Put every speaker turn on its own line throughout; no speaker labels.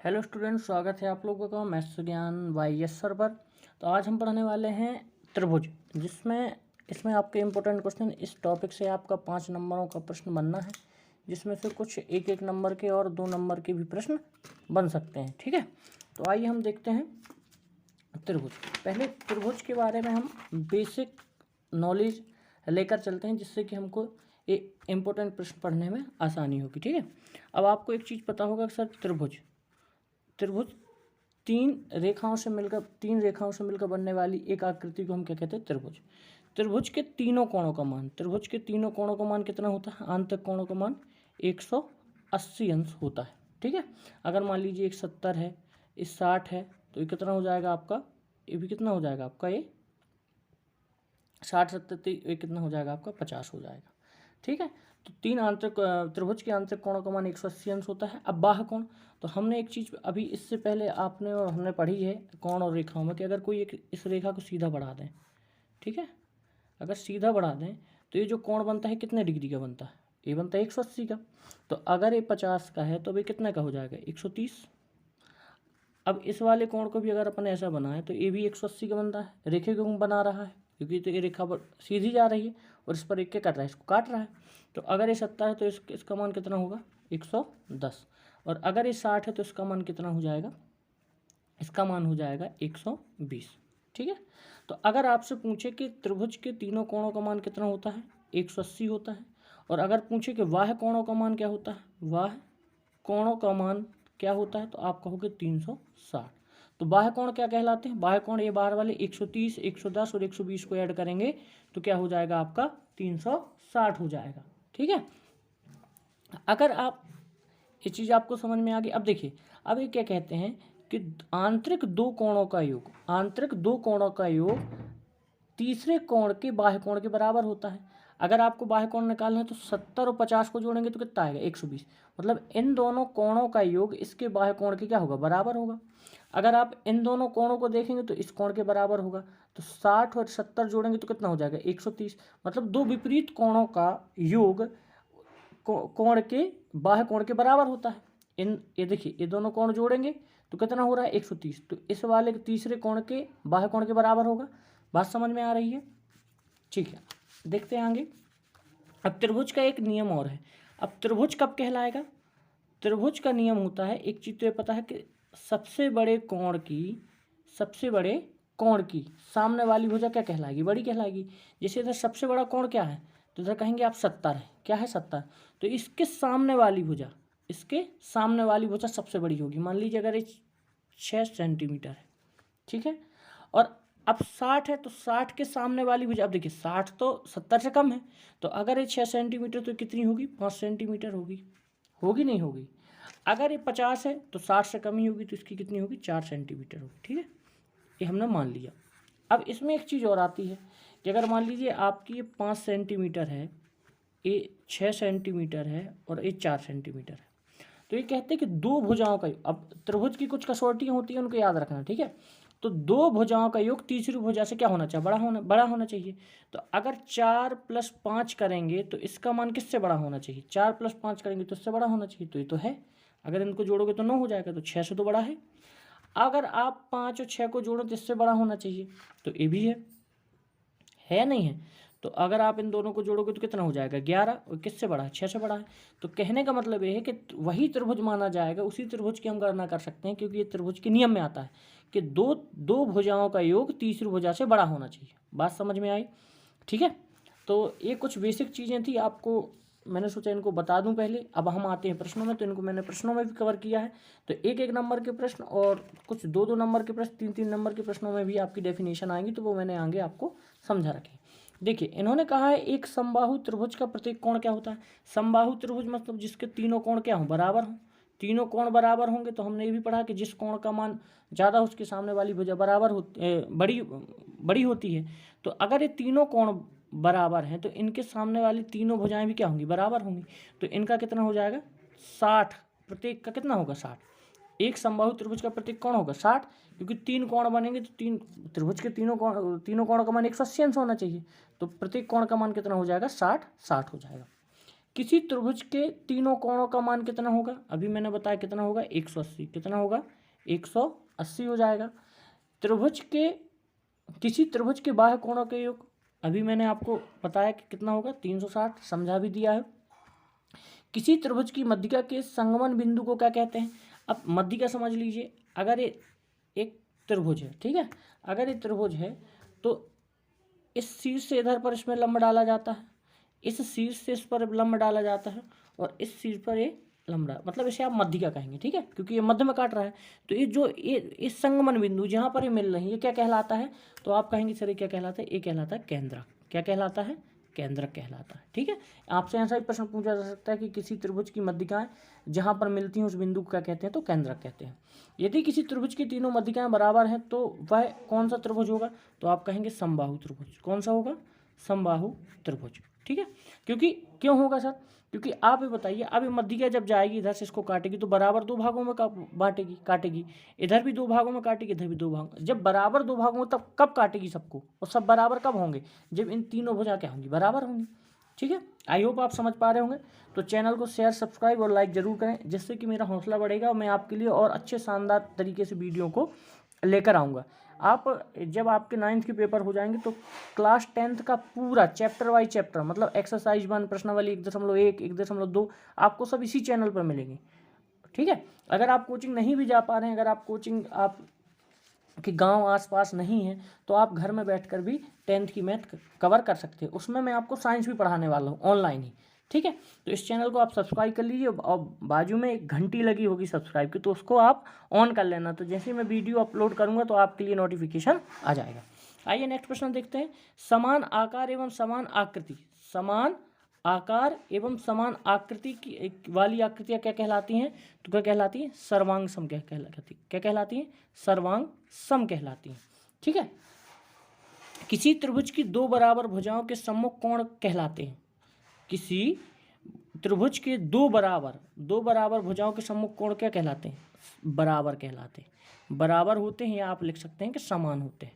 Hello student, स्वागत है आप लोगों का मैथ्स ज्ञान वाईएस सर पर। तो आज हम पढ़ने वाले हैं त्रिभुज, जिसमें इसमें आपके इम्पोर्टेंट क्वेश्चन इस टॉपिक से आपका 5 नंबरों का प्रश्न बनना है, जिसमें से कुछ एक एक नंबर के और 2 नंबर के भी प्रश्न बन सकते हैं। ठीक है, तो आइए हम देखते हैं त्रिभुज। पहले त्रिभुज के बारे में हम बेसिक नॉलेज लेकर चलते हैं, जिससे कि हमको एक इम्पोर्टेंट प्रश्न पढ़ने में आसानी होगी। ठीक है, अब आपको एक चीज़ पता होगा कि सर त्रिभुज तीन रेखाओं से मिलकर बनने वाली एक आकृति को हम क्या कहते हैं? त्रिभुज। त्रिभुज के तीनों कोणों का मान कितना होता है? आंतरिक कोणों का मान 180 अंश होता है। ठीक है, अगर मान लीजिए 170 है, इस 60 है, तो ये कितना हो जाएगा आपका? ये भी कितना हो जाएगा आपका? ये 60 70 ये कितना हो जाएगा आपका? 50 हो जाएगा। ठीक है, तो त्रिभुज के आंतरिक कोणों का मान 180 अंश होता है। अब बाह्य कोण, तो हमने एक चीज़ अभी इससे पहले आपने और हमने पढ़ी है कोण और रेखाओं में कि अगर कोई एक इस रेखा को सीधा बढ़ा दें, ठीक है, अगर सीधा बढ़ा दें तो ये जो कोण बनता है कितने डिग्री का बनता है? ये बनता है 180 का। तो अगर ये 50 का है तो अभी कितने का हो जाएगा? 130। अब इस वाले कोण को भी अगर अपन ऐसा बनाएं तो ये भी 180 का बनता है। रेखे क्यों बना रहा है? क्योंकि तो ये रेखा पर सीधी जा रही है और इस पर एक क्या कर रहा है? इसको काट रहा है। तो अगर ये 70 है तो इसका मान कितना होगा? 110। और अगर ये 60 है तो इसका मान कितना हो जाएगा? इसका मान हो जाएगा 120। ठीक है, तो अगर आपसे पूछे कि त्रिभुज के तीनों कोणों का मान कितना होता है? 180 होता है। और अगर पूछे कि बाह्य कोणों का मान क्या होता है? बाह्य कोणों का मान क्या होता है? तो आप कहोगे 360। तो बाह्य कोण क्या कहलाते हैं? बाह्य कोण ये बाहर वाले 130, 110 और 120 को ऐड करेंगे तो क्या हो जाएगा आपका? 360 हो जाएगा। ठीक है, अगर आप ये चीज़ आपको समझ में आ गई। अब देखिए, अब ये क्या कहते हैं कि आंतरिक दो कोणों का योग तीसरे कोण के बाह्य कोण के बराबर होता है। अगर आपको बाह्य कोण निकालना है तो 70 और 50 को जोड़ेंगे तो कितना आएगा? 120। मतलब इन दोनों कोणों का योग इसके बाह्य कोण के क्या होगा? बराबर होगा। अगर आप इन दोनों कोणों को देखेंगे तो इस कोण के बराबर होगा। तो 60 और 70 जोड़ेंगे तो कितना हो जाएगा? 130। मतलब दो विपरीत कोणों का योग कोण के बाह्य कोण के बराबर होता है। ये देखिए, ये दोनों कोण जोड़ेंगे तो कितना हो रहा है? 130। तो इस वाले तीसरे कोण के बाह्य कोण के बराबर होगा। बात समझ में आ रही है? ठीक है, देखते हैं आगे। अब त्रिभुज का एक नियम और है। अब त्रिभुज कब कहलाएगा? त्रिभुज का नियम होता है, एक चीज तो ये पता है कि सबसे बड़े कोण की सामने वाली भुजा क्या कहलाएगी? बड़ी कहलाएगी। जैसे इधर सबसे बड़ा कोण क्या है तो इधर कहेंगे आप 70 है। क्या है? 70। तो इसके सामने वाली भुजा सबसे बड़ी होगी। मान लीजिए अगर ये 6 सेंटीमीटर है, ठीक है, और अब 60 है तो 60 के सामने वाली भुजा, अब देखिए 60 तो 70 से कम है, तो अगर ये 6 सेंटीमीटर तो कितनी होगी? 5 सेंटीमीटर होगी। होगी नहीं होगी? अगर ये 50 है तो 60 से कम ही होगी, तो इसकी कितनी होगी? 4 सेंटीमीटर होगी। ठीक है, ये हमने मान लिया। अब इसमें एक चीज़ और आती है कि अगर मान लीजिए आपकी ये 5 सेंटीमीटर है, ये 6 सेंटीमीटर है और ये 4 सेंटीमीटर है, तो ये कहते हैं कि दो भुजाओं का, अब त्रिभुज की कुछ कसौटियाँ होती हैं, उनको याद रखना। ठीक है, तो दो भुजाओं का योग तीसरी भुजा से क्या होना चाहिए? बड़ा होना चाहिए। तो अगर 4 + 5 करेंगे तो इसका मान किससे बड़ा होना चाहिए? 4 + 5 करेंगे तो इससे बड़ा होना चाहिए। तो ये तो है। अगर इनको जोड़ोगे तो 9 हो जाएगा, तो 6 से तो बड़ा है। अगर आप 5 और 6 को जोड़ो तो इससे बड़ा होना चाहिए, तो ये भी है नहीं है? तो अगर आप इन दोनों को जोड़ोगे तो कितना हो जाएगा? 11। और किससे बड़ा है? 6 से बड़ा है। तो कहने का मतलब ये है कि वही त्रिभुज माना जाएगा, उसी त्रिभुज की हम गणना कर सकते हैं, क्योंकि ये त्रिभुज के नियम में आता है कि दो भुजाओं का योग तीसरी भुजा से बड़ा होना चाहिए। बात समझ में आई? ठीक है, तो ये कुछ बेसिक चीज़ें थी, आपको मैंने सोचा इनको बता दूं पहले। अब हम आते हैं प्रश्नों में, तो इनको मैंने प्रश्नों में भी कवर किया है। तो एक एक नंबर के प्रश्न और कुछ दो दो नंबर के प्रश्न, तीन तीन नंबर के प्रश्नों में भी आपकी डेफिनेशन आएंगी, तो वो मैंने आगे आपको समझा रखी। देखिए, इन्होंने कहा है एक समबाहु त्रिभुज का प्रत्येक कोण क्या होता है? समबाहु त्रिभुज मतलब जिसके तीनों कोण क्या हों? बराबर हों। तीनों कोण बराबर होंगे तो हमने ये भी पढ़ा कि जिस कोण का मान ज़्यादा उसके सामने वाली भुजा बड़ी होती है। तो अगर ये तीनों कोण बराबर हैं तो इनके सामने वाली तीनों भुजाएं भी क्या होंगी? बराबर होंगी। तो इनका कितना हो जाएगा? 60। प्रत्येक का कितना होगा? 60। एक समबाहु त्रिभुज का प्रत्येक कोण होगा 60, क्योंकि 3 कोण बनेंगे तो त्रिभुज के तीनों कोणों का मान 180 अंश होना चाहिए। तो प्रत्येक कोण का मान कितना हो जाएगा? 60 हो जाएगा। किसी त्रिभुज के तीनों कोणों का मान कितना होगा? अभी मैंने बताया कितना होगा, 180। कितना होगा? 180 हो जाएगा। त्रिभुज के किसी त्रिभुज के बाह्य कोणों के योग, अभी मैंने आपको बताया कि कितना होगा, 360, समझा भी दिया है। किसी त्रिभुज की मध्यिका के संगमन बिंदु को क्या कहते हैं? अब मध्यिका समझ लीजिए, अगर ये एक त्रिभुज है, ठीक है, अगर ये त्रिभुज है तो इस शीर्ष से इधर पर इसमें लंब डाला जाता है, इस शीर्ष से इस पर लंब डाला जाता है, और इस शीर्ष पर ये लंब डाला, मतलब इसे आप मध्यिका कहेंगे, ठीक है, क्योंकि ये मध्य में काट रहा है। तो ये जो ये इस संगमन बिंदु जहाँ पर ये मिल रही है, ये क्या कहलाता है? तो आप कहेंगे सर ये क्या कहलाता है? ये कहलाता है केंद्रक। क्या कहलाता है? केंद्रक कहलाता है, ठीक है। आपसे ऐसा ही प्रश्न पूछा जा सकता है कि किसी त्रिभुज की मध्यिकाएं जहाँ पर मिलती हैं उस बिंदु को क्या कहते हैं? तो केंद्रक कहते हैं। यदि किसी त्रिभुज की तीनों मध्यिकाएं बराबर हैं तो वह कौन सा त्रिभुज होगा? तो आप कहेंगे समबाहु त्रिभुज। कौन सा होगा? समबाहु त्रिभुज, ठीक है। क्योंकि क्यों होगा सर? क्योंकि आप ये बताइए, अब ये मध्यिका जब जाएगी इधर से इसको काटेगी तो बराबर दो भागों में बांटेगी, काटेगी, इधर भी दो भागों में काटेगी, इधर भी दो भाग, जब बराबर दो भागों में तब कब काटेगी सबको, और सब बराबर कब होंगे? जब इन तीनों भुजा क्या होंगी? बराबर होंगी, ठीक है। आई होप आप समझ पा रहे होंगे। तो चैनल को शेयर, सब्सक्राइब और लाइक जरूर करें, जिससे कि मेरा हौसला बढ़ेगा और मैं आपके लिए और अच्छे शानदार तरीके से वीडियो को लेकर आऊँगा। आप जब आपके 9th के पेपर हो जाएंगे तो क्लास 10th का पूरा चैप्टर वाइज चैप्टर, मतलब एक्सरसाइज 1, प्रश्नावली 1.1, 1.2 आपको सब इसी चैनल पर मिलेंगे, ठीक है। अगर आप कोचिंग नहीं भी जा पा रहे हैं, अगर आप कोचिंग आप कि गांव आसपास नहीं है, तो आप घर में बैठकर भी 10th की मैथ कवर कर सकते हैं। उसमें मैं आपको साइंस भी पढ़ाने वाला हूँ ऑनलाइन ही, ठीक है। तो इस चैनल को आप सब्सक्राइब कर लीजिए, और बाजू में एक घंटी लगी होगी सब्सक्राइब की, तो उसको आप ऑन कर लेना, तो जैसे ही मैं वीडियो अपलोड करूँगा तो आपके लिए नोटिफिकेशन आ जाएगा। आइए नेक्स्ट प्रश्न देखते हैं। समान आकार एवं समान आकृति, समान आकार एवं समान आकृति की वाली आकृतियाँ क्या कहलाती हैं? तो क्या कहलाती हैं? सर्वांग सम क्या कहलाती हैं? सर्वांग सम कहलाती हैं, ठीक है। किसी त्रिभुज की दो बराबर भुजाओं के सम्मुख कोण कहलाते हैं। किसी त्रिभुज के दो बराबर भुजाओं के सम्मुख कोण क्या कहलाते हैं? बराबर कहलाते हैं। बराबर होते हैं या आप लिख सकते हैं कि समान होते हैं।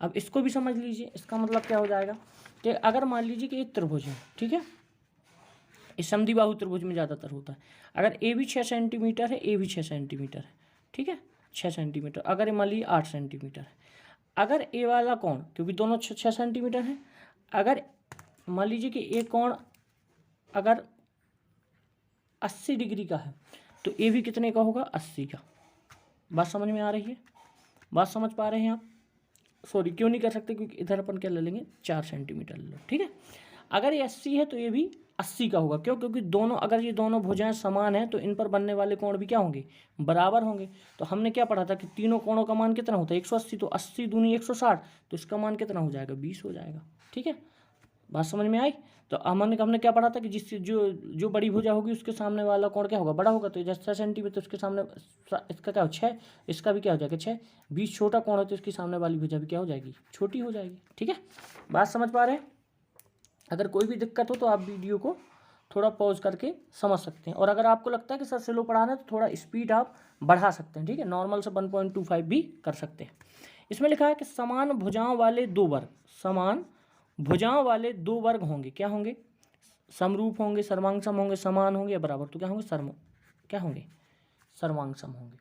अब इसको भी समझ लीजिए, इसका मतलब क्या हो जाएगा कि अगर मान लीजिए कि एक त्रिभुज है, ठीक है, इस समद्विबाहु त्रिभुज में ज़्यादातर होता है। अगर ए भी 6 सेंटीमीटर है, ए भी 6 सेंटीमीटर है, ठीक है, 6 सेंटीमीटर, अगर मान लीजिए 8 सेंटीमीटर है, अगर ए वाला कोण, क्योंकि दोनों 6 सेंटीमीटर है, अगर मान लीजिए कि ए कोण अगर 80 डिग्री का है तो ए भी कितने का होगा? 80 का। बात समझ में आ रही है? बात समझ पा रहे हैं आप? सॉरी, क्यों नहीं कर सकते? क्योंकि इधर अपन क्या ले लेंगे? 4 सेंटीमीटर ले लो, ठीक है। अगर ये 80 है तो ये भी 80 का होगा। क्यों? क्योंकि दोनों, अगर ये दोनों भुजाएं समान हैं तो इन पर बनने वाले कोण भी क्या होंगे? बराबर होंगे। तो हमने क्या पढ़ा था कि तीनों कोणों का मान कितना होता है? 180, तो 80 दूनी 160, तो इसका मान कितना हो जाएगा? 20 हो जाएगा, ठीक है। बात समझ में आई? तो हमने क्या पढ़ा था कि जिस जो बड़ी भुजा होगी उसके सामने वाला कोण क्या होगा? बड़ा होगा। तो जैसे 6 सेंटीमीटर, तो उसके सामने इसका क्या हो? 6, इसका भी क्या हो जाएगा? 6। 20 छोटा कोण है तो इसके सामने वाली भुजा भी क्या हो जाएगी? छोटी हो जाएगी, ठीक है। बात समझ पा रहे हैं? अगर कोई भी दिक्कत हो तो आप वीडियो को थोड़ा पॉज करके समझ सकते हैं, और अगर आपको लगता है कि सर स्लो पढ़ाना है तो थोड़ा स्पीड आप बढ़ा सकते हैं, ठीक है। नॉर्मल से 1.25 भी कर सकते हैं। इसमें लिखा है कि समान भुजाओं वाले दो वर्ग, समान भुजाओं वाले दो वर्ग होंगे, क्या होंगे? समरूप होंगे, सर्वांग सम होंगे, समान होंगे या बराबर? तो क्या होंगे? क्या होंगे? सर्वांग सम होंगे,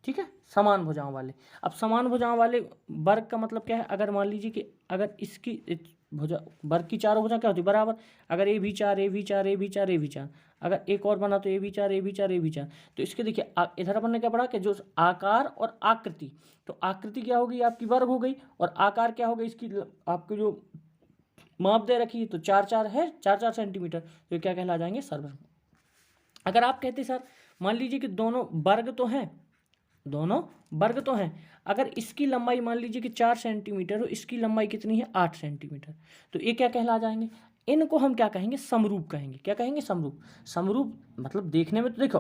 ठीक है। समान भुजाओं वाले। अब समान भुजाओं वाले वर्ग का मतलब क्या है? अगर मान लीजिए कि अगर इसकी भुजा, वर्ग की चारों भुजा क्या होती है? बराबर। अगर ए भी 4, ए भी 4, ए भी 4, ए भी 4, अगर एक और बना तो ए भी 4, ए भी 4, ए भी 4, तो इसके देखिए इधर अपन ने क्या पढ़ा कि जो आकार और आकृति, तो आकृति क्या होगी? आपकी वर्ग हो गई, और आकार क्या होगा? इसकी आपकी जो माप दे रखी है तो 4-4 है, 4-4 सेंटीमीटर, तो क्या कहला जाएंगे? सर्ववर्ग। अगर आप कहते सर मान लीजिए कि दोनों वर्ग तो हैं, दोनों वर्ग तो हैं, अगर इसकी लंबाई मान लीजिए कि 4 सेंटीमीटर हो, इसकी लंबाई कितनी है? 8 सेंटीमीटर, तो ये क्या कहला जाएंगे? इनको हम क्या कहेंगे? समरूप कहेंगे। क्या कहेंगे? समरूप। समरूप मतलब देखने में तो देखो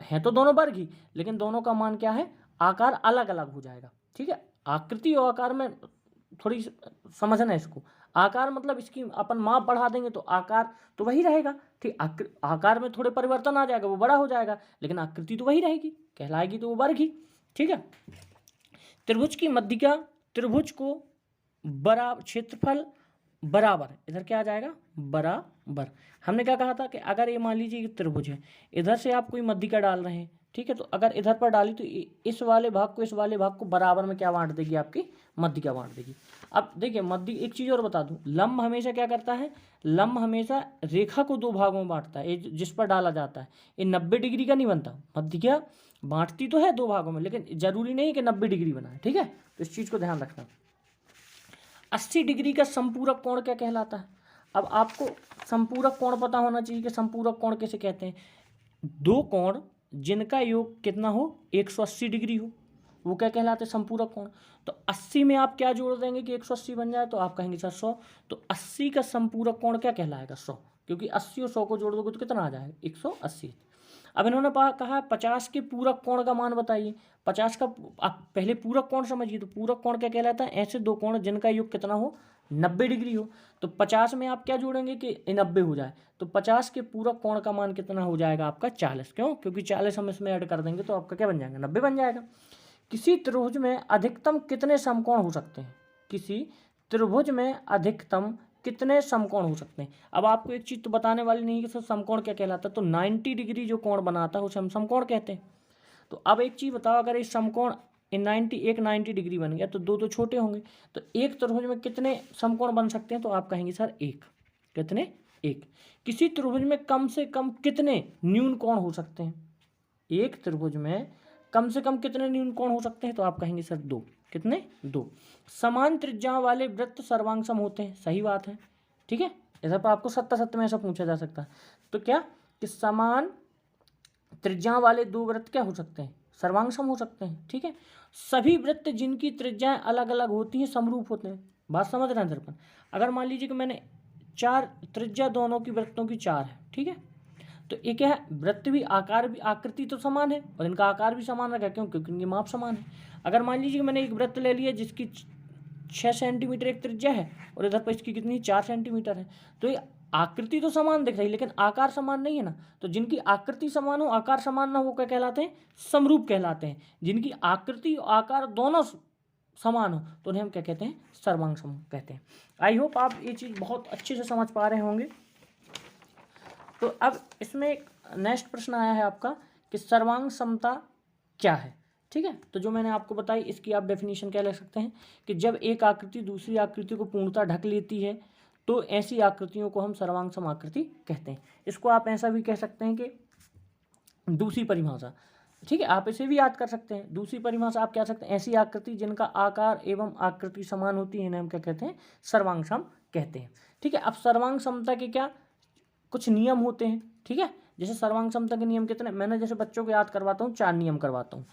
हैं तो दोनों वर्ग ही, लेकिन दोनों का मान क्या है? आकार अलग अलग हो जाएगा, ठीक है। आकृति और आकार में थोड़ी समझना है इसको। आकार मतलब इसकी अपन माप बढ़ा देंगे तो आकार तो वही रहेगा, ठीक। आकार में थोड़े परिवर्तन आ जाएगा, वो बड़ा हो जाएगा, लेकिन आकृति तो वही रहेगी, कहलाएगी तो वो वर्ग ही, ठीक है। त्रिभुज की मध्यिका, त्रिभुज को बराबर क्षेत्रफल बराबर है, इधर क्या आ जाएगा बराबर। हमने क्या कहा था कि अगर ये मान लीजिए एक त्रिभुज है, इधर से आप कोई मध्यिका डाल रहे हैं, ठीक है, तो अगर इधर पर डाली तो इस वाले भाग को इस वाले भाग को बराबर में क्या बांट देगी, आपकी मध्यिका बांट देगी। अब देखिए मध्य, एक चीज़ और बता दूं, लंब हमेशा क्या करता है, लंब हमेशा रेखा को दो भागों में बांटता है, ये जिस पर डाला जाता है ये 90 डिग्री का नहीं बनता। मध्यिका बांटती तो है दो भागों में, लेकिन जरूरी नहीं कि 90 डिग्री बनाए, ठीक है, तो इस चीज़ को ध्यान रखना। 80 डिग्री का संपूरक कोण क्या कहलाता है। अब आपको संपूरक कोण पता होना चाहिए कि संपूरक कोण किसे कहते हैं। दो कोण जिनका योग कितना हो, 180 डिग्री हो, वो क्या कहलाते हैं, संपूरक कोण। तो 80 में आप क्या जोड़ देंगे कि 180 बन जाए, तो आप कहेंगे सर 100, तो 80 का संपूरक कोण क्या कहलाएगा, 100, क्योंकि 80 और 100 को जोड़ दोगे तो कितना आ जाएगा, 180। अब इन्होंने कहा 50 के पूरक कोण का मान बताइए। 50 का आप पहले पूरक कोण समझिए, तो पूरक कोण क्या कहलाता है, ऐसे दो कोण जिनका योग कितना हो, 90 डिग्री हो। तो 50 में आप क्या जोड़ेंगे कि 90 हो जाए, तो 50 के पूरक कोण का मान कितना हो जाएगा आपका 40। क्यों, क्योंकि 40 हम इसमें ऐड कर देंगे तो आपका क्या बन जाएगा, 90 बन जाएगा। किसी त्रिभुज में अधिकतम कितने समकोण हो सकते हैं, किसी त्रिभुज में अधिकतम कितने समकोण हो सकते हैं। अब आपको एक चीज़ तो बताने वाली नहीं कि सर समकोण क्या कहलाता है, तो 90 डिग्री जो कोण बनाता है उसे हम समकोण कहते हैं। तो अब एक चीज़ बताओ, अगर इस समकोण इन 90 डिग्री बन गया तो दो तो छोटे होंगे, तो एक त्रिभुज में कितने समकोण बन सकते हैं, तो आप कहेंगे सर एक। कितने, एक। किसी त्रिभुज में कम से कम कितने न्यून कोण हो सकते हैं, एक त्रिभुज में कम से कम कितने न्यून कोण हो सकते हैं, तो आप कहेंगे सर दो। कितने, दो। समान त्रिज्या वाले वृत्त सर्वांगसम होते हैं, सही बात है, ठीक है। इधर पर आपको 70 में ऐसा पूछा जा सकता है, तो क्या कि समान त्रिज्या वाले दो वृत्त क्या हो सकते हैं, सर्वांगसम हो सकते हैं, ठीक है। सभी वृत्त जिनकी त्रिज्याएं अलग अलग होती हैं समरूप होते हैं। बात समझ रहे हैं दर्पण। अगर मान लीजिए कि मैंने चार त्रिज्या दोनों की वृत्तों की 4 है, ठीक है, तो एक है वृत्त भी आकार भी आकृति तो समान है और इनका आकार भी समान रखा, क्यों, क्योंकि इनकी माप समान है। अगर मान लीजिए कि मैंने एक वृत्त ले लिया जिसकी 6 सेंटीमीटर एक त्रिज्या है और इधर पर इसकी कितनी 4 सेंटीमीटर है, तो ये आकृति तो समान दिख रही लेकिन आकार समान नहीं है ना। तो जिनकी आकृति समान हो आकार समान ना हो क्या कहलाते हैं, समरूप कहलाते हैं। जिनकी आकृति और आकार दोनों समान हो तो उन्हें हम क्या कहते हैं, सर्वांगसम कहते हैं। आई होप आप ये चीज़ बहुत अच्छे से समझ पा रहे होंगे। तो अब इसमें एक नेक्स्ट प्रश्न आया है आपका कि सर्वांग समता क्या है, ठीक है। तो जो मैंने आपको बताई इसकी आप डेफिनेशन क्या ले सकते हैं कि जब एक आकृति दूसरी आकृति को पूर्णतः ढक लेती है तो ऐसी आकृतियों को हम सर्वांग सम आकृति कहते हैं। इसको आप ऐसा भी कह सकते हैं कि दूसरी परिभाषा, ठीक है, आप इसे भी याद कर सकते हैं। दूसरी परिभाषा आप क्या सकते हैं, ऐसी आकृति जिनका आकार एवं आकृति समान होती है इन्हें हम क्या कहते हैं, सर्वांग सम कहते हैं, ठीक है। अब सर्वांग समता के क्या कुछ नियम होते हैं, ठीक है। जैसे सर्वांग समता के नियम कितने, मैंने जैसे बच्चों को याद करवाता हूँ 4 नियम करवाता हूँ।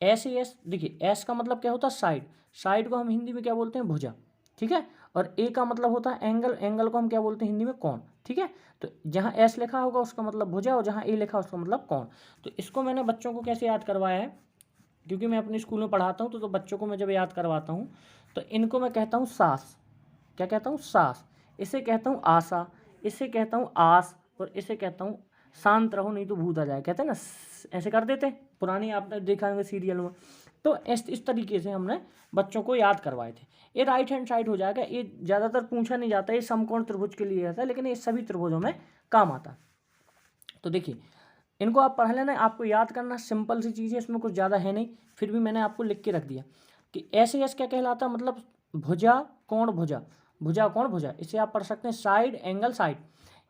एस देखिए, एस का मतलब क्या होता है, साइड। साइड को हम हिंदी में क्या बोलते हैं, भुजा, ठीक है। और ए का मतलब होता है एंगल, एंगल को हम क्या बोलते हैं हिंदी में, कोण, ठीक है। तो जहाँ एस लिखा होगा उसका मतलब भुजा और जहाँ ए लिखा उसका मतलब कोण। तो इसको मैंने बच्चों को कैसे याद करवाया है, क्योंकि मैं अपने स्कूल में पढ़ाता हूँ तो बच्चों को मैं जब याद करवाता हूँ तो इनको मैं कहता हूँ सास। क्या कहता हूँ, सास। इसे कहता हूँ आशा, इसे कहता हूँ आस, और इसे कहता हूँ शांत रहो नहीं तो भूत आ जाए, कहते हैं ना, ऐसे कर देते पुरानी, आपने देखा होंगे सीरियल में। तो इस तरीके से हमने बच्चों को याद करवाए थे। ये राइट हैंड साइड हो जाएगा, ये ज़्यादातर पूछा नहीं जाता, ये समकोण त्रिभुज के लिए रहता है लेकिन ये सभी त्रिभुजों में काम आता है। तो देखिए इनको आप पढ़ लेना, आपको याद करना सिंपल सी चीज़ है, इसमें कुछ ज़्यादा है नहीं, फिर भी मैंने आपको लिख के रख दिया कि ऐसे क्या कहलाता है, मतलब भुजा कोण भुजा, भुजा कोण भुजा। इसे आप पढ़ सकते हैं साइड एंगल साइड।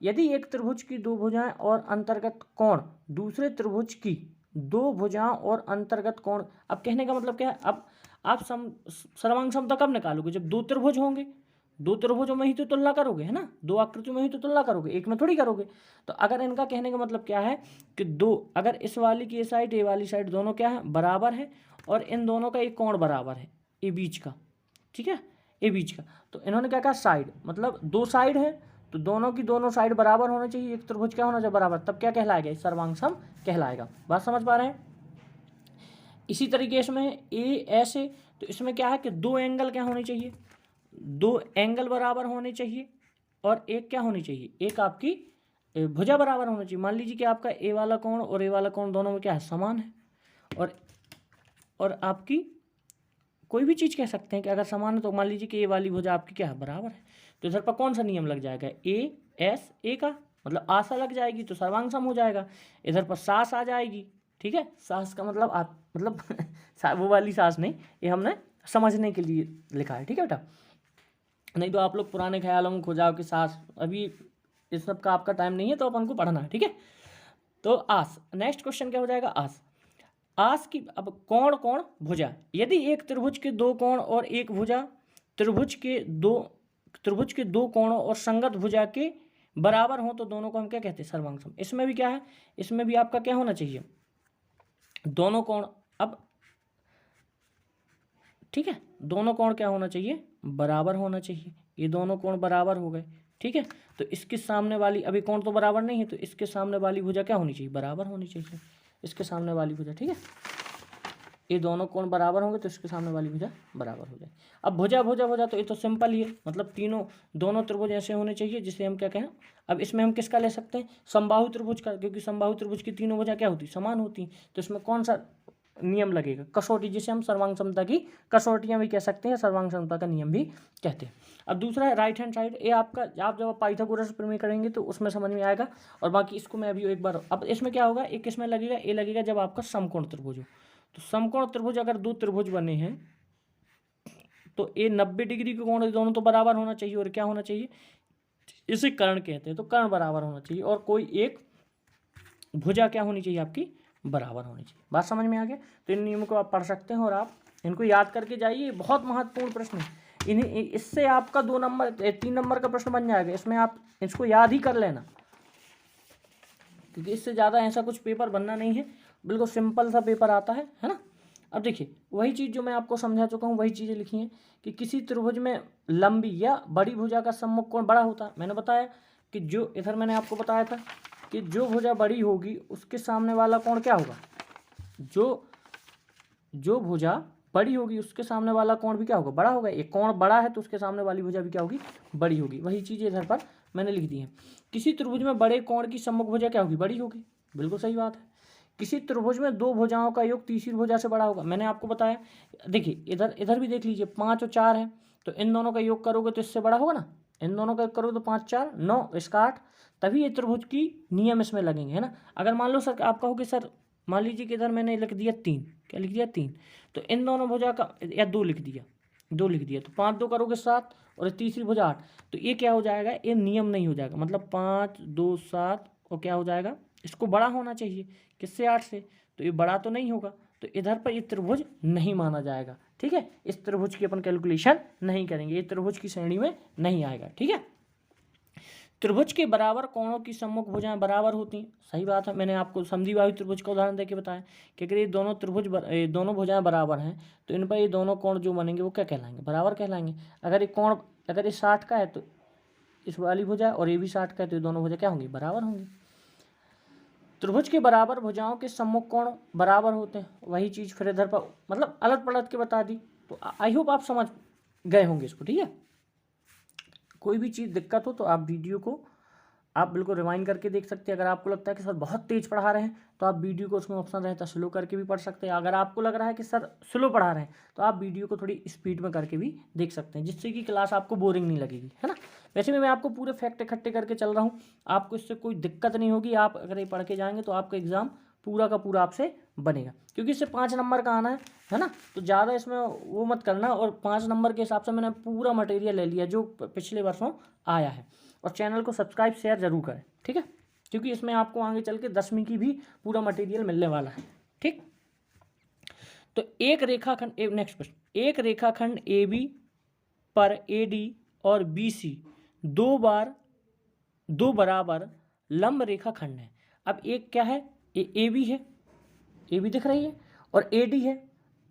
यदि एक त्रिभुज की दो भुजाएं और अंतर्गत कोण दूसरे त्रिभुज की दो भुजाओं और अंतर्गत कोण, अब कहने का मतलब क्या है, अब आप सर्वांग समता कब निकालोगे, जब दो त्रिभुज होंगे, दो त्रिभुजों में ही तो तुलना करोगे, है ना, दो आकृतियों में ही तो तुलना करोगे, एक में थोड़ी करोगे। तो अगर इनका कहने का मतलब क्या है कि दो, अगर इस वाली की ये साइड ये वाली साइड दोनों क्या है, बराबर है, और इन दोनों का एक कोण बराबर है, ये बीच का, ठीक है, ये बीच का। तो इन्होंने क्या कहा, साइड, मतलब दो साइड है तो दोनों की दोनों साइड बराबर होना चाहिए, एक त्रिभुज क्या होना चाहिए, बराबर, तब क्या कहलाएगा, सर्वांग सम कहलाएगा। बात समझ पा रहे हैं। इसी तरीके से में ए ऐसे, तो इसमें क्या है कि दो एंगल क्या होने चाहिए, दो एंगल बराबर होने चाहिए, और एक क्या होनी चाहिए, एक आपकी भुजा बराबर होना चाहिए। मान लीजिए कि आपका ए वाला कोण और ए वाला कोण दोनों में क्या है, समान है, और आपकी कोई भी चीज़ कह सकते हैं कि अगर समान है तो मान लीजिए कि ये वाली भुजा आपकी क्या है, बराबर है, तो इधर पर कौन सा नियम लग जाएगा, ए एस ए का, मतलब आशा लग जाएगी तो सर्वांग सम हो जाएगा। इधर पर सास आ जाएगी, ठीक है, सास का मतलब आप मतलब वो वाली सास नहीं, ये हमने समझने के लिए लिखा है, ठीक है बेटा, नहीं तो आप लोग पुराने ख्यालों में खो जाओ कि सास, अभी इस सब का आपका टाइम नहीं है, तो अपन को पढ़ना है, ठीक है। तो आस, नेक्स्ट क्वेश्चन क्या हो जाएगा, आस। आस की अब कोण कोण भुजा, यदि एक त्रिभुज के दो कोण और एक भुजा त्रिभुज के दो कोणों और संगत भुजा के बराबर हो तो दोनों को हम क्या कहते हैं, सर्वांग सम। इसमें भी क्या है, इसमें भी आपका क्या होना चाहिए, दोनों कोण, अब ठीक है, दोनों कोण क्या होना चाहिए, बराबर होना चाहिए। ये दोनों कोण बराबर हो गए, ठीक है। तो इसके सामने वाली, अभी कोण तो बराबर नहीं है, तो इसके सामने वाली भुजा क्या होनी चाहिए, बराबर होनी चाहिए, इसके सामने वाली भुजा, ठीक है। ये दोनों कोण बराबर होंगे तो इसके सामने वाली भुजा बराबर हो जाए। अब भुजा भुजा भुजा तो ये तो सिंपल ही है, मतलब दोनों त्रिभुज ऐसे होने चाहिए जिसे हम क्या कहें। अब इसमें हम किसका ले सकते हैं, समबाहु त्रिभुज का, क्योंकि समबाहु त्रिभुज की तीनों भुजा क्या होती, समान होती। तो इसमें कौन सा नियम लगेगा, कसौटी, जिसे हम सर्वांग समता की कसौटियां भी कह सकते हैं, सर्वांग समता का नियम भी कहते हैं। अब दूसरा है राइट हैंड साइड, ये आपका आप जब पाइथागोरस प्रमेय करेंगे तो उसमें समझ में आएगा। और बाकी इसको मैं अभी एक बार, अब इसमें क्या होगा, एक इसमें लगेगा, ये लगेगा जब आपका समकोण त्रिभुज हो। तो समकोण त्रिभुज अगर दो त्रिभुज बने हैं तो ये 90 डिग्री के कोण दोनों तो बराबर होना चाहिए, और क्या होना चाहिए, इसे कर्ण कहते हैं, तो कर्ण बराबर होना चाहिए, और कोई एक भुजा क्या होनी चाहिए, आपकी बराबर होनी चाहिए। बात समझ में आ गया। तो इन नियमों को आप पढ़ सकते हैं और आप इनको याद करके जाइए, बहुत महत्वपूर्ण प्रश्न है। इन्हीं इससे आपका 3 नंबर का प्रश्न बन जाएगा, इसमें आप इसको याद ही कर लेना, क्योंकि इससे ज़्यादा ऐसा कुछ पेपर बनना नहीं है, बिल्कुल सिंपल सा पेपर आता है ना। अब देखिए वही चीज़ जो मैं आपको समझा चुका हूँ, वही चीज़ें लिखी हैं कि किसी त्रिभुज में लंबी या बड़ी भुजा का सम्मुख कोण बड़ा होता है। मैंने बताया कि जो इधर मैंने आपको बताया था कि जो भुजा बड़ी होगी उसके सामने वाला कोण क्या होगा, जो भुजा बड़ी होगी उसके सामने वाला कोण भी क्या होगा, बड़ा होगा। एक कोण बड़ा है तो उसके सामने वाली भुजा भी क्या होगी, बड़ी होगी। वही चीज़ इधर पर मैंने लिख दी है। किसी त्रिभुज में बड़े कोण की सम्मुख भुजा क्या होगी, बड़ी होगी, बिल्कुल सही बात है। किसी त्रिभुज में दो भुजाओं का योग तीसरी भुजा से बड़ा होगा, मैंने आपको बताया। देखिए इधर भी देख लीजिए, 5 और 4 है, तो इन दोनों का योग करोगे तो इससे बड़ा होगा ना, इन दोनों का योग करोगे तो 5 4 9, इसका 8, तभी ये त्रिभुज की नियम इसमें लगेंगे, है ना। अगर मान लो सर आपका हो कि सर मान लीजिए कि इधर मैंने लिख दिया 3, क्या लिख दिया 3, तो इन दोनों भुजा का, या 2 लिख दिया, तो 5 2 करोगे 7, और तीसरी भुजा 8, तो ये क्या हो जाएगा, ये नियम नहीं हो जाएगा, मतलब 5 2 7, और क्या हो जाएगा, इसको बड़ा होना चाहिए, किससे, 8 से, तो ये बड़ा तो नहीं होगा, तो इधर पर ये त्रिभुज नहीं माना जाएगा, ठीक है। इस त्रिभुज की अपन कैलकुलेशन नहीं करेंगे, ये त्रिभुज की श्रेणी में नहीं आएगा, ठीक है। त्रिभुज के बराबर कोणों की सम्मुख भुजाएं बराबर होती हैं, सही बात है। मैंने आपको समद्विबाहु त्रिभुज का उदाहरण देके बताया कि अगर ये दोनों भुजाएं बराबर हैं तो इन पर ये दोनों कोण जो बनेंगे वो क्या कहलाएंगे, बराबर कहलाएंगे। अगर ये 60 का है तो इस वाली भुजा, और ये भी 60 का है, तो ये दोनों भुजा क्या होंगी, बराबर होंगी। त्रिभुज के बराबर भुजाओं के सम्मुख कोण बराबर होते हैं, वही चीज़ फिर इधर पर मतलब अलग पलट के बता दी। तो आई होप आप समझ गए होंगे इसको, ठीक है। कोई भी चीज़ दिक्कत हो तो आप वीडियो को आप बिल्कुल रिवाइंड करके देख सकते हैं। अगर आपको लगता है कि सर बहुत तेज़ पढ़ा रहे हैं तो आप वीडियो को, उसमें ऑप्शन रहता है स्लो करके भी पढ़ सकते हैं। अगर आपको लग रहा है कि सर स्लो पढ़ा रहे हैं तो आप वीडियो को थोड़ी स्पीड में करके भी देख सकते हैं, जिससे कि क्लास आपको बोरिंग नहीं लगेगी, है ना। वैसे भी मैं आपको पूरे फैक्ट इकट्ठे करके चल रहा हूँ, आपको इससे कोई दिक्कत नहीं होगी। आप अगर ये पढ़ के जाएंगे तो आपका एग्ज़ाम पूरा का पूरा आपसे बनेगा, क्योंकि इससे 5 नंबर का आना है ना। तो ज़्यादा इसमें वो मत करना, और 5 नंबर के हिसाब से मैंने पूरा मटेरियल ले लिया जो पिछले वर्षों आया है। और चैनल को सब्सक्राइब शेयर जरूर करें, ठीक है, क्योंकि इसमें आपको आगे चल के 10वीं की भी पूरा मटेरियल मिलने वाला है, ठीक। तो एक रेखाखंड, नेक्स्ट प्रश्न, एक रेखाखंड ए बी पर ए डी और बी सी दो बराबर लंब रेखाखंड है। अब एक क्या है, ए बी है, ए बी दिख रही है, और ए डी है,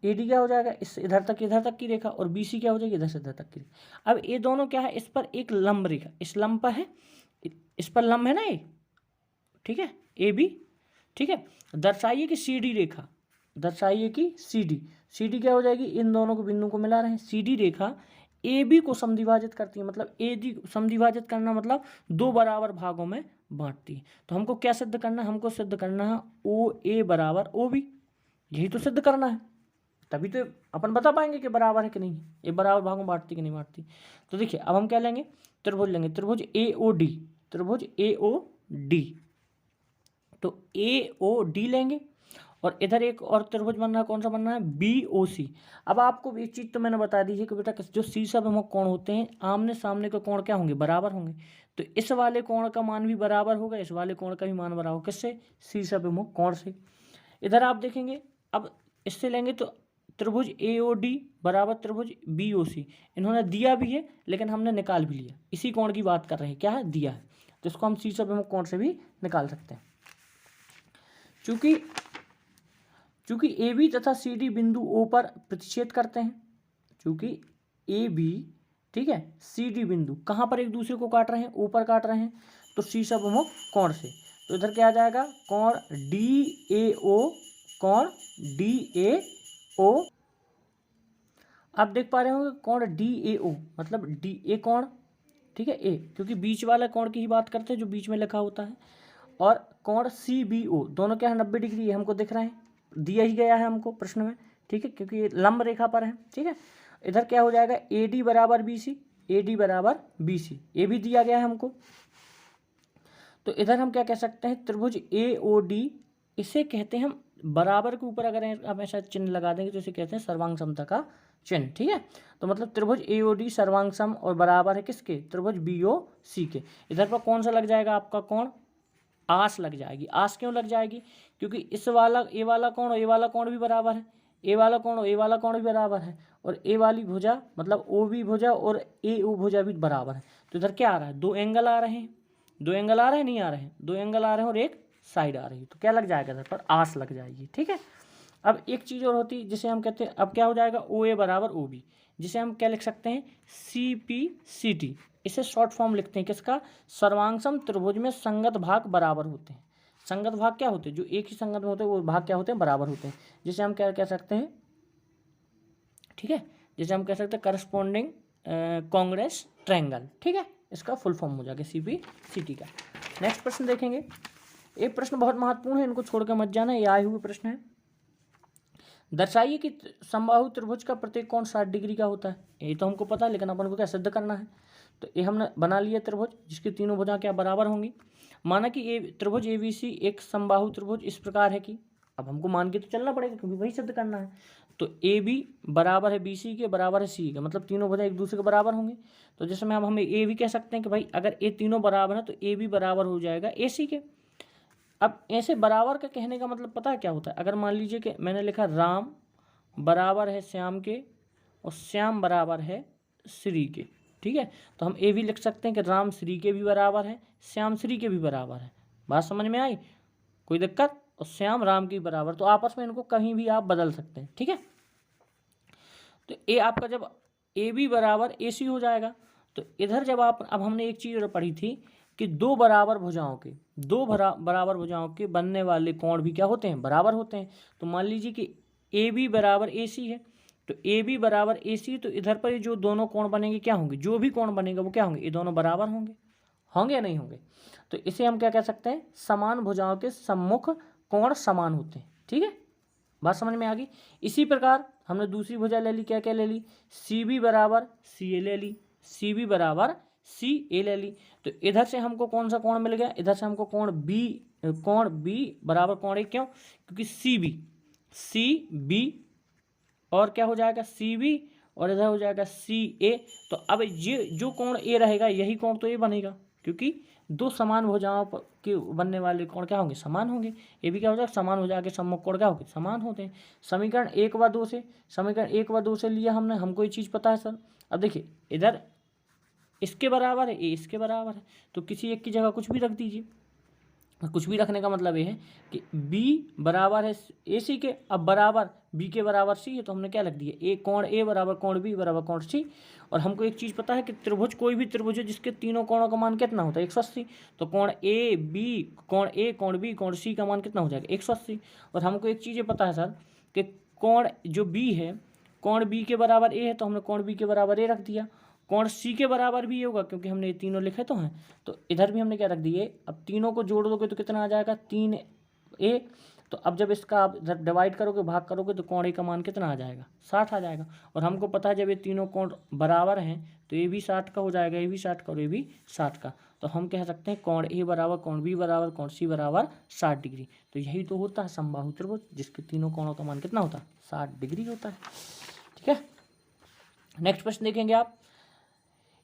ए डी क्या हो जाएगा, इस इधर तक की रेखा, और बी सी क्या हो जाएगी, इधर से इधर तक की रेखा। अब ये दोनों क्या है, इस पर एक लंब रेखा, इस लंब पर है, इस पर लंब है ना ये, ठीक है, ए बी, ठीक है। दर्शाइए कि सी डी रेखा, दर्शाइए कि सी डी क्या हो जाएगी, इन दोनों को बिंदु को मिला रहे हैं। C D Rekha A B को समद्विभाजित करती है, मतलब ए डी समद्विभाजित करना मतलब 2 बराबर भागों में बांटती है। तो हमको क्या सिद्ध करना है, हमको सिद्ध करना है ओ ए बराबर ओ बी, यही तो सिद्ध करना है, तभी तो अपन बता पाएंगे कि बराबर है कि नहीं, ये बराबर भागों बांटती कि नहीं बांटती। तो देखिए अब हम क्या लेंगे, त्रिभुज लेंगे, त्रिभुज AOD, त्रिभुज AOD। तो AOD लेंगे और इधर एक और त्रिभुज बनना है, कौन सा बनना है, BOC। अब आपको एक चीज़ तो मैंने बता दी है कि बेटा जो शीर्षाभिमुख कोण होते हैं आमने सामने के कोण क्या होंगे, बराबर होंगे। तो इस वाले कोण का मान भी बराबर होगा, इस वाले कोण का भी मान बराबर होगा, किससे, शीर्षाभिमुख कोण से। इधर आप देखेंगे अब इससे लेंगे तो त्रिभुज AOD बराबर त्रिभुज BOC, इन्होंने दिया भी है लेकिन हमने निकाल भी लिया, इसी कोण की बात कर रहे हैं, क्या है, दिया है, तो इसको हम शीर्षाभिमुख कोण से भी निकाल सकते हैं। चूंकि AB तथा CD बिंदु O पर प्रतिच्छेद करते हैं, चूंकि AB, ठीक है, CD बिंदु कहाँ पर एक दूसरे को काट रहे हैं, O पर काट रहे हैं, तो शीर्षाभिमुख कोण से। तो इधर क्या आ जाएगा, कोण DAO, कोण DAO। आप देख पा रहे होंगे कोण DAO मतलब DA कोण, ठीक है, A, क्योंकि बीच वाला कोण की ही बात करते हैं जो बीच में लिखा होता है। और कोण CBO दोनों क्या है, 90 डिग्री, ये हमको दिख रहे हैं, दिया ही गया है हमको प्रश्न में, ठीक है, क्योंकि ये लंब रेखा पर है, ठीक है। इधर क्या हो जाएगा, AD बराबर BC, AD बराबर BC, ये भी दिया गया है हमको। तो इधर हम क्या कह सकते हैं, त्रिभुज AOD, इसे कहते हैं हम बराबर के ऊपर अगर हम ऐसा चिन्ह लगा देंगे तो इसे कहते हैं सर्वांग समता का चिन्ह, ठीक है। तो मतलब त्रिभुज AOD सर्वांग सम और बराबर है किसके, त्रिभुज BOC के। इधर पर कौन सा लग जाएगा आपका कोण, आस लग जाएगी। आस क्यों लग जाएगी, क्योंकि इस वाला ए वाला कोण और ए वाला कोण भी बराबर है, ए वाला कोण और ए वाला कोण भी बराबर है, और ए वाली भुजा मतलब OB भुजा और AO भुजा भी बराबर है। तो इधर क्या आ रहा है, दो एंगल आ रहे हैं, दो एंगल आ रहे हैं, नहीं आ रहे हैं, दो एंगल आ रहे हैं और एक साइड आ रही है, तो क्या लग जाएगा इधर पर, आस लग जाएगी, ठीक है। अब एक चीज़ और होती है जिसे हम कहते हैं, अब क्या हो जाएगा, OA बराबर OB, जिसे हम क्या लिख सकते हैं, CPCT, इसे शॉर्ट फॉर्म लिखते हैं किसका, सर्वांगसम त्रिभुज में संगत भाग बराबर होते हैं। संगत भाग क्या होते हैं, जो एक ही संगत में होते हैं वो भाग क्या होते हैं, बराबर होते हैं, जिसे हम क्या कह सकते हैं, ठीक है, जिसे हम कह सकते हैं करस्पॉन्डिंग कांग्रेस ट्रायंगल, ठीक है, इसका फुल फॉर्म हो जाएगा CPCT का। नेक्स्ट प्रश्न देखेंगे, एक प्रश्न बहुत महत्वपूर्ण है, इनको छोड़कर मत जाना, ये आए हुए प्रश्न है। दर्शाइए कि समबाहु त्रिभुज का प्रत्येक कोण 60 डिग्री का होता है। ये तो हमको पता है लेकिन अपन को क्या सिद्ध करना है। तो ये हमने बना लिया त्रिभुज जिसकी तीनों भुजाएं क्या बराबर होंगी। माना कि ये त्रिभुज ABC एक समबाहु त्रिभुज इस प्रकार है कि, अब हमको मान के तो चलना पड़ेगा क्योंकि वही सिद्ध करना है। तो AB बराबर है BC के, बराबर है C के, मतलब तीनों भुजाएं एक दूसरे के बराबर होंगी। तो जैसे में हम ये भी कह सकते हैं कि भाई अगर ये तीनों बराबर है तो AB बराबर हो जाएगा AC के। अब ऐसे बराबर का कहने का मतलब पता है क्या होता है, अगर मान लीजिए कि मैंने लिखा राम बराबर है श्याम के और श्याम बराबर है श्री के, ठीक है, तो हम ये भी लिख सकते हैं कि राम श्री के भी बराबर है, श्याम श्री के भी बराबर है। बात समझ में आई, कोई दिक्कत, और श्याम राम के बराबर, तो आपस में इनको कहीं भी आप बदल सकते हैं, ठीक है। तो ये आपका जब AB बराबर AC हो जाएगा, तो इधर जब आप, अब हमने एक चीज़ और पढ़ी थी कि दो बराबर बराबर भुजाओं के बनने वाले कोण भी क्या होते हैं, बराबर होते हैं। तो मान लीजिए कि AB बराबर AC है, तो AB बराबर AC, तो इधर पर जो दोनों कोण बनेंगे क्या होंगे, जो भी कोण बनेगा वो क्या होंगे, ये दोनों बराबर होंगे, होंगे या नहीं होंगे। तो इसे हम क्या कह सकते हैं, समान भुजाओं के सम्मुख कोण समान होते हैं, ठीक है, बात समझ में आ गई। इसी प्रकार हमने दूसरी भुजा ले ली, क्या क्या ले ली, CB बराबर CA ले ली, CB बराबर CA ले ली। तो इधर से हमको कौन सा कोण मिल गया, इधर से हमको कोण B बराबर कोण A, क्यों, क्योंकि CB और क्या हो जाएगा CB और इधर हो जाएगा CA। तो अब ये जो कोण A रहेगा यही कोण तो A बनेगा, क्योंकि दो समान भुजाओं के बनने वाले कोण क्या होंगे, समान होंगे। ये भी क्या हो जाएगा, समान हो जाएगा, सम्मुख कोण क्या होंगे, समान होते हैं। समीकरण 1 व 2 से लिया हमने, हमको ये चीज़ पता है सर। अब देखिए इधर इसके बराबर है, ए इसके बराबर है, तो किसी एक की जगह कुछ भी रख दीजिए। कुछ भी रखने का मतलब ये है कि B बराबर है AC के, अब बराबर B के बराबर C है, तो हमने क्या लिख दिया, ए कोण A बराबर कोण B बराबर कोण C। और हमको एक चीज़ पता है कि त्रिभुज कोई भी त्रिभुज है जिसके तीनों कोणों का मान कितना होता है, 180। तो कोण AB, कोण A, कोण B, कोण C का मान कितना हो जाएगा, 180। और हमको एक चीज़ पता है सर कि कोण जो B है, कोण B के बराबर A है, तो हमने कोण B के बराबर A रख दिया। कोण C के बराबर भी होगा क्योंकि हमने ये तीनों लिखे तो हैं, तो इधर भी हमने क्या रख दिए। अब तीनों को जोड़ दोगे तो कितना आ जाएगा, 3A, तो अब जब इसका आप इधर डिवाइड करोगे, भाग करोगे, तो कोण ए का मान कितना आ जाएगा, 60 आ जाएगा। और हमको पता है जब ये तीनों कोण बराबर हैं तो ये भी 60 का हो जाएगा, ये भी 60 का और ये भी 60 का। तो हम कह सकते हैं कोण ए बराबर कोण बी बराबर कोण सी बराबर 60 डिग्री। तो यही तो होता है समबाहु त्रिभुज, जिसके तीनों कोणों का मान कितना होता है, 60 डिग्री होता है। ठीक है, नेक्स्ट प्रश्न देखेंगे आप।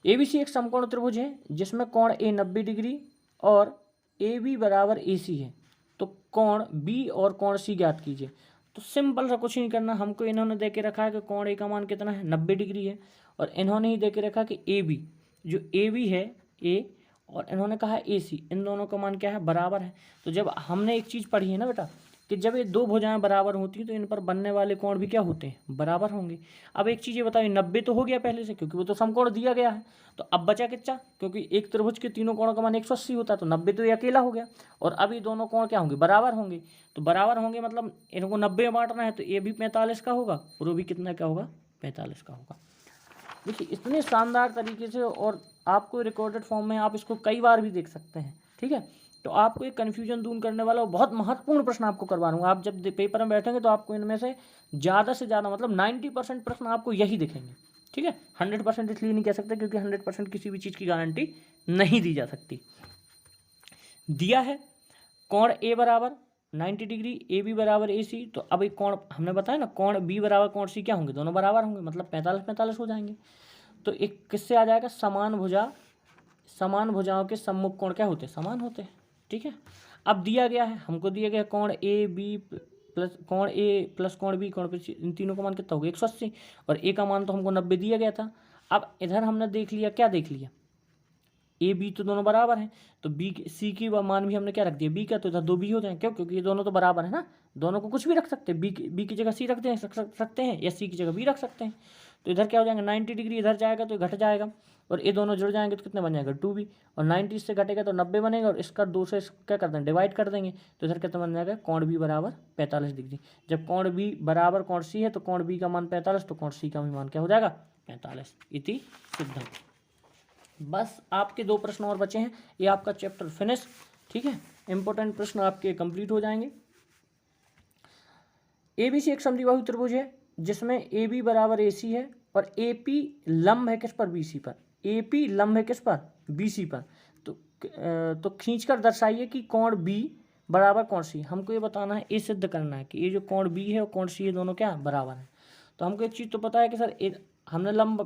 एबीसी एक समकोण त्रिभुज है जिसमें कोण ए 90 डिग्री और ए बी बराबर ए सी है, तो कोण बी और कोण सी ज्ञात कीजिए। तो सिंपल सा कुछ नहीं करना, हमको इन्होंने दे के रखा है कि कोण ए का मान कितना है, 90 डिग्री है, और इन्होंने ही दे के रखा कि ए बी, जो ए बी है ए, और इन्होंने कहा ए सी, इन दोनों का मान क्या है, बराबर है। तो जब हमने एक चीज़ पढ़ी है ना बेटा कि जब ये दो भुजाएं बराबर होती हैं तो इन पर बनने वाले कोण भी क्या होते हैं, बराबर होंगे। अब एक चीज़ ये बताइए, 90 तो हो गया पहले से क्योंकि वो तो समकोण दिया गया है, तो अब बचा कितना, क्योंकि एक त्रिभुज के तीनों कोणों का मान 180 होता है, तो 90 तो ये अकेला हो गया। और अब ये दोनों कोण क्या होंगे, बराबर होंगे। तो बराबर होंगे मतलब इनको 90 में बांटना है, तो ये भी 45 का होगा और वो भी कितना का होगा, 45 का होगा। देखिए इतने शानदार तरीके से, और आपको रिकॉर्डेड फॉर्म में आप इसको कई बार भी देख सकते हैं। ठीक है, तो आपको एक कन्फ्यूजन दूर करने वाला बहुत महत्वपूर्ण प्रश्न आपको करवा दूंगा। आप जब पेपर में बैठेंगे तो आपको इनमें से ज़्यादा मतलब 90% प्रश्न आपको यही दिखेंगे। ठीक है, 100% इसलिए नहीं कह सकते क्योंकि 100% किसी भी चीज़ की गारंटी नहीं दी जा सकती। दिया है कोण ए बराबर 90 डिग्री, ए बी बराबर ए सी, तो अब एक कोण हमने बताया ना, कोण बी बराबर कोण सी क्या होंगे, दोनों बराबर होंगे, मतलब 45-45 हो जाएंगे। तो एक किससे आ जाएगा, समान भुजाओं के सम्मुख कोण क्या होते हैं, समान होते हैं। ठीक है, अब दिया गया है, हमको दिया गया कोण ए बी प्लस कोण ए प्लस कोण बी कोण बी, इन तीनों का मान कितना होगा, 180, और ए का मान तो हमको 90 दिया गया था। अब इधर हमने देख लिया, क्या देख लिया, ए बी तो दोनों बराबर हैं, तो बी सी की मान भी हमने क्या रख दिया, बी का, तो इधर 2 बी हो जाएंगे। क्यों, क्योंकि ये दोनों तो बराबर है ना, दोनों को कुछ भी रख सकते हैं, बी की जगह सी रख सकते हैं या सी की जगह बी रख सकते हैं। तो इधर क्या हो जाएगा, 90 डिग्री इधर जाएगा तो घट जाएगा, और ये दोनों जुड़ जाएंगे तो कितने बन जाएगा, 2b, और 90 इससे घटेगा तो 90 बनेगा, और इसका 2 से क्या कर देंगे, डिवाइड कर देंगे, तो इधर कितना बन जाएगा, कोण बी बराबर 45 डिग्री। जब कोण बी बराबर कोण सी है तो कोण बी का मान 45, तो कोण सी का भी मान क्या हो जाएगा, 45। इति सिद्धम। बस आपके 2 प्रश्न और बचे हैं, ये आपका चैप्टर फिनिश। ठीक है, इंपॉर्टेंट प्रश्न आपके कंप्लीट हो जाएंगे। एबीसी एक समद्विबाहु त्रिभुज है जिसमें ए बी बराबर ए सी है और ए पी लंब है किस पर, बी सी पर, ए पी लंब है किस पर, बी सी पर। तो खींचकर दर्शाइए कि कोण बी बराबर कोण सी। हमको ये बताना है, ये सिद्ध करना है कि ये जो कोण बी है और कोण सी है दोनों क्या बराबर हैं। तो हमको एक चीज़ तो पता है कि सर हमने लंब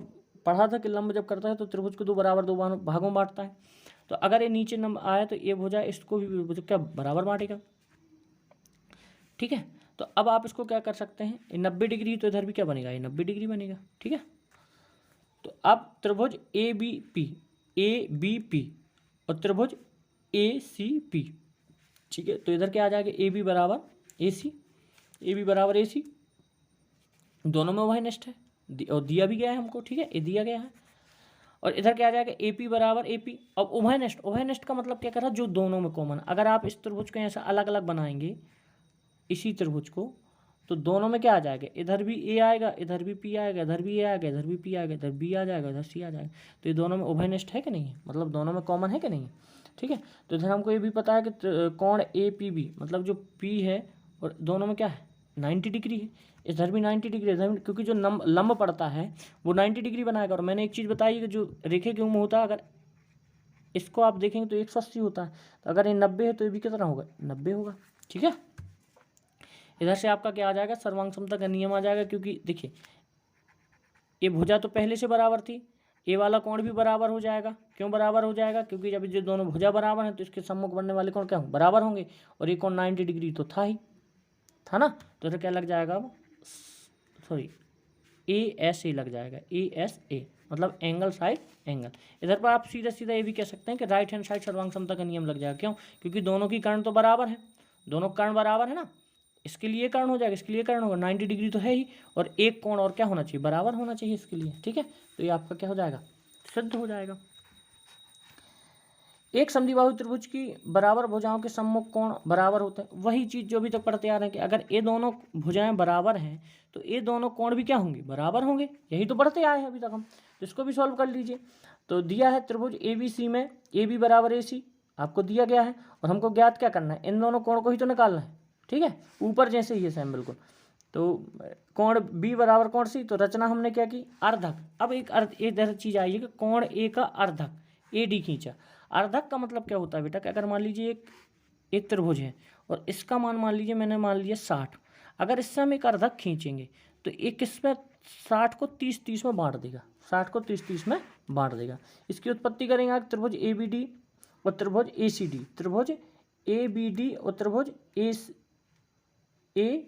पढ़ा था कि लंब जब करता है तो त्रिभुज को 2 बराबर 2 भागों में बांटता है। तो अगर ये नीचे नंबर आया तो ये भुजा इसको भी क्या बराबर बांटेगा। ठीक है, तो अब आप इसको क्या कर सकते हैं, 90 डिग्री तो इधर भी क्या बनेगा, ये 90 डिग्री बनेगा। ठीक है, तो अब त्रिभुज ए बी पी और त्रिभुज ए सी पी। ठीक है, तो इधर क्या आ जाएगा, ए बी बराबर ए सी, दोनों में वही निष्ठ है और दिया भी गया है हमको। ठीक है, ये दिया गया है। और इधर क्या आ जाएगा, ए पी बराबर ए पी। अब उभयनिष्ठ का मतलब क्या कर रहा है, जो दोनों में कॉमन। अगर आप इस त्रिभुज को ऐसा अलग अलग बनाएंगे इसी त्रिभुज को, तो दोनों में क्या आ जाएगा, इधर भी ए आएगा, इधर भी पी आएगा, इधर भी ए आएगा, इधर भी पी आएगा, इधर बी आ जाएगा, इधर सी आ जाएगा। तो ये दोनों में उभयनिष्ठ है कि नहीं है, मतलब दोनों में कॉमन है कि नहीं है। ठीक है, तो इधर हमको ये भी पता है कि कोण ए पी बी, मतलब जो पी है और दोनों में क्या है, 90 डिग्री है। इधर भी 90 डिग्री, इधर क्योंकि जो लंब पड़ता है वो 90 डिग्री बनाएगा। और मैंने एक चीज़ बताई कि जो रेखे के उम्र होता है, अगर इसको आप देखेंगे तो 180 होता है, तो अगर ये 90 है तो ये भी कितना होगा, 90 होगा। ठीक है, इधर से आपका क्या आ जाएगा, सर्वांग समता का नियम आ जाएगा। क्योंकि देखिए ये भुजा तो पहले से बराबर थी, ये वाला कोण भी बराबर हो जाएगा। क्यों बराबर हो जाएगा, क्योंकि जब जो दोनों भुजा बराबर हैं तो इसके सम्मुख बनने वाले कोण क्या होंगे, बराबर होंगे। और ये कोण 90 डिग्री तो था ना, तो इधर क्या लग जाएगा, अब सॉरी ASA लग जाएगा, ASA मतलब एंगल साइड एंगल। इधर पर आप सीधा ये भी कह सकते हैं कि राइट हैंड साइड सर्वांग समता का नियम लग जाएगा। क्यों, क्योंकि दोनों की कर्ण तो बराबर है, दोनों कर्ण बराबर है ना, इसके लिए कर्ण हो जाएगा, इसके लिए कर्ण होगा, 90 डिग्री तो है ही, और एक कोण और क्या होना चाहिए, बराबर होना चाहिए इसके लिए। ठीक है, तो ये आपका क्या हो जाएगा, सिद्ध हो जाएगा। एक समद्विबाहु त्रिभुज की बराबर भुजाओं के सम्मुख कोण बराबर होते हैं। वही चीज़ जो अभी तक पढ़ते आ रहे हैं कि अगर ये दोनों भुजाएं बराबर हैं तो ये दोनों कोण भी क्या होंगे, बराबर होंगे। यही तो पढ़ते आए हैं अभी तक हम, तो इसको भी सॉल्व कर लीजिए। तो दिया है त्रिभुज ABC में ए बी बराबर AC आपको दिया गया है, और हमको ज्ञात क्या करना है, इन दोनों कोण को ही तो निकालना है। ठीक है, ऊपर जैसे ही है सेम बिल्कुल। तो कोण बी बराबर कोण सी, तो रचना हमने क्या की, अर्धक। अब एक इधर चीज आई है कि कोण ए का अर्धक ए डी खींचा। अर्धक का मतलब क्या होता है बेटा, कि अगर मान लीजिए एक त्रिभुज है और इसका मान लीजिए मैंने मान लिया 60, अगर इससे हम एक अर्धक खींचेंगे तो एक किसमें 60 को 30-30 में बांट देगा, 60 को 30-30 में बांट देगा। इसकी उत्पत्ति करेंगे आप, त्रिभुज ए बी डी और त्रिभुज ए सी डी, त्रिभुज ए बी डी और त्रिभुज ए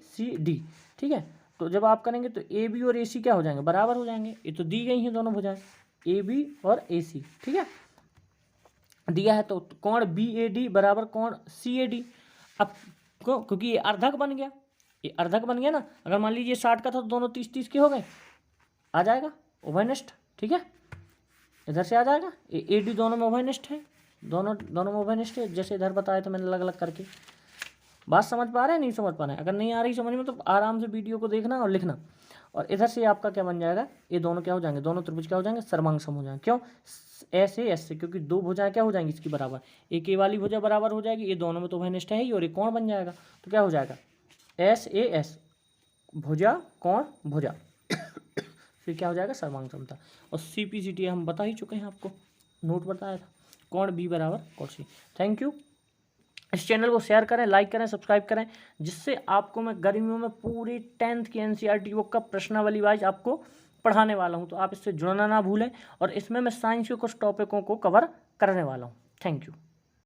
सी डी, ठीक है। तो जब आप करेंगे तो ए बी और ए सी क्या हो जाएंगे, बराबर हो जाएंगे। ये तो दी गई हैं दोनों भुजाएं, ए बी और ए सी, ठीक है, दिया है। तो कोण बी ए डी बराबर कोण सी ए डी। अब क्योंकि ये अर्धक बन गया, ये अर्धक बन गया ना, अगर मान लीजिए 60 का था तो दोनों 30-30 के हो गए, आ जाएगा उभयनिष्ठ, ठीक है, इधर से आ जाएगा। ए डी दोनों में उभयनिष्ठ है, दोनों में उभयनिष्ठ है, जैसे इधर बताया था मैंने अलग अलग करके। बात समझ पा रहे हैं, नहीं समझ पा रहे हैं? अगर नहीं आ रही समझ में तो आराम से वीडियो को देखना और लिखना। और इधर से आपका क्या बन जाएगा, ये दोनों क्या हो जाएंगे, दोनों त्रिभुज क्या हो जाएंगे, सर्वांग सम हो जाएंगे। क्यों, ऐसे ऐसे, क्योंकि दो भुजाएं क्या हो जाएंगी इसकी बराबर, एक ए वाली भुजा बराबर हो जाएगी, ये दोनों में तो उभयनिष्ठ है ही, और एक कोण बन जाएगा। तो क्या हो जाएगा, एस ए एस, भुजा कोण भुजा, फिर क्या हो जाएगा, सर्वांग समता। और सी पी सी टी हम बता ही चुके हैं, आपको नोट बताया था, कोण बी बराबर कोण सी। Thank you. इस चैनल को शेयर करें, लाइक करें, सब्सक्राइब करें, जिससे आपको मैं गर्मियों में पूरी 10th की एनसीईआरटी बुक का प्रश्नावली वाइज आपको पढ़ाने वाला हूं। तो आप इससे जुड़ना ना भूलें, और इसमें मैं साइंस के कुछ टॉपिकों को कवर करने वाला हूं। Thank you.